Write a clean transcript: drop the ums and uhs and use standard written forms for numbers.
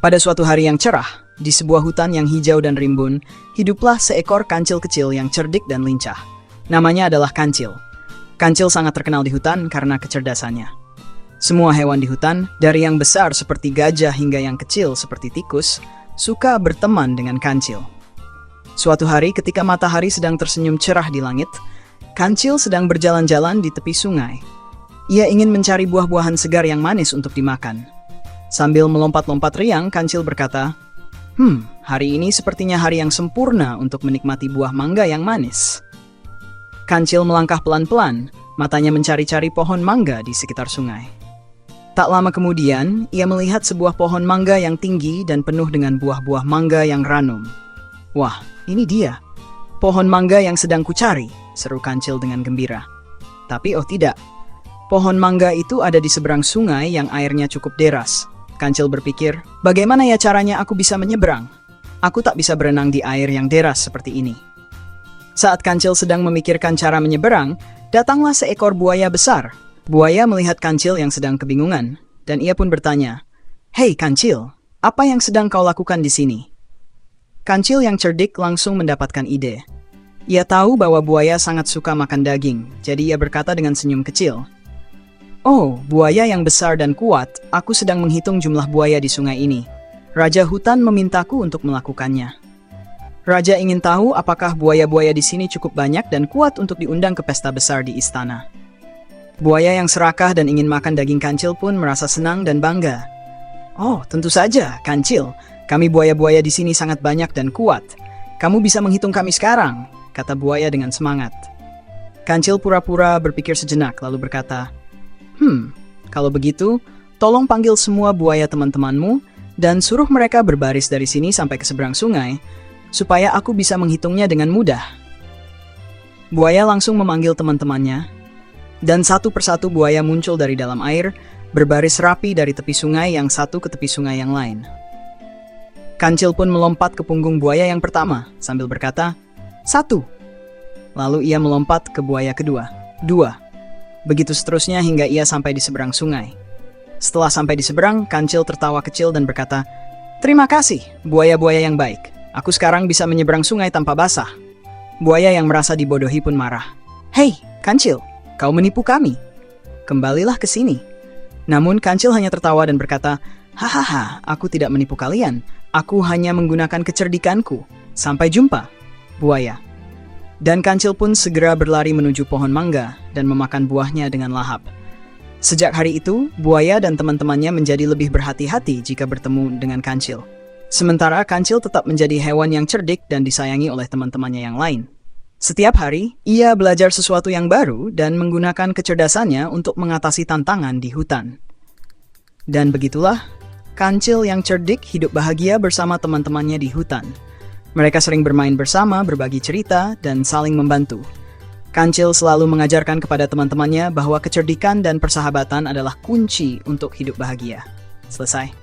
Pada suatu hari yang cerah, di sebuah hutan yang hijau dan rimbun, hiduplah seekor kancil kecil yang cerdik dan lincah. Namanya adalah Kancil. Kancil sangat terkenal di hutan karena kecerdasannya. Semua hewan di hutan, dari yang besar seperti gajah hingga yang kecil seperti tikus, suka berteman dengan Kancil. Suatu hari ketika matahari sedang tersenyum cerah di langit, Kancil sedang berjalan-jalan di tepi sungai. Ia ingin mencari buah-buahan segar yang manis untuk dimakan. Sambil melompat-lompat riang, Kancil berkata, hari ini sepertinya hari yang sempurna untuk menikmati buah mangga yang manis. Kancil melangkah pelan-pelan, matanya mencari-cari pohon mangga di sekitar sungai. Tak lama kemudian, ia melihat sebuah pohon mangga yang tinggi dan penuh dengan buah-buah mangga yang ranum. Wah, ini dia. Pohon mangga yang sedang kucari, seru Kancil dengan gembira. Tapi oh tidak, pohon mangga itu ada di seberang sungai yang airnya cukup deras. Kancil berpikir, bagaimana ya caranya aku bisa menyeberang? Aku tak bisa berenang di air yang deras seperti ini. Saat Kancil sedang memikirkan cara menyeberang, datanglah seekor buaya besar. Buaya melihat Kancil yang sedang kebingungan, dan ia pun bertanya, "Hei Kancil, apa yang sedang kau lakukan di sini?" Kancil yang cerdik langsung mendapatkan ide. Ia tahu bahwa buaya sangat suka makan daging, jadi ia berkata dengan senyum kecil, "Oh, buaya yang besar dan kuat, aku sedang menghitung jumlah buaya di sungai ini. Raja hutan memintaku untuk melakukannya. Raja ingin tahu apakah buaya-buaya di sini cukup banyak dan kuat untuk diundang ke pesta besar di istana." Buaya yang serakah dan ingin makan daging Kancil pun merasa senang dan bangga. "Oh, tentu saja, Kancil. Kami buaya-buaya di sini sangat banyak dan kuat. Kamu bisa menghitung kami sekarang," kata buaya dengan semangat. Kancil pura-pura berpikir sejenak lalu berkata, kalau begitu, tolong panggil semua buaya teman-temanmu dan suruh mereka berbaris dari sini sampai ke seberang sungai, supaya aku bisa menghitungnya dengan mudah." Buaya langsung memanggil teman-temannya, dan satu persatu buaya muncul dari dalam air, berbaris rapi dari tepi sungai yang satu ke tepi sungai yang lain. Kancil pun melompat ke punggung buaya yang pertama, sambil berkata, "1." Lalu ia melompat ke buaya kedua, 2. Begitu seterusnya hingga ia sampai di seberang sungai. Setelah sampai di seberang, Kancil tertawa kecil dan berkata, "Terima kasih, buaya-buaya yang baik. Aku sekarang bisa menyeberang sungai tanpa basah." Buaya yang merasa dibodohi pun marah. "Hei, Kancil, kau menipu kami. Kembalilah ke sini." Namun Kancil hanya tertawa dan berkata, "Hahaha, aku tidak menipu kalian. Aku hanya menggunakan kecerdikanku. Sampai jumpa, buaya." Dan Kancil pun segera berlari menuju pohon mangga dan memakan buahnya dengan lahap. Sejak hari itu, buaya dan teman-temannya menjadi lebih berhati-hati jika bertemu dengan Kancil. Sementara Kancil tetap menjadi hewan yang cerdik dan disayangi oleh teman-temannya yang lain. Setiap hari, ia belajar sesuatu yang baru dan menggunakan kecerdasannya untuk mengatasi tantangan di hutan. Dan begitulah, Kancil yang cerdik hidup bahagia bersama teman-temannya di hutan. Mereka sering bermain bersama, berbagi cerita, dan saling membantu. Kancil selalu mengajarkan kepada teman-temannya bahwa kecerdikan dan persahabatan adalah kunci untuk hidup bahagia. Selesai.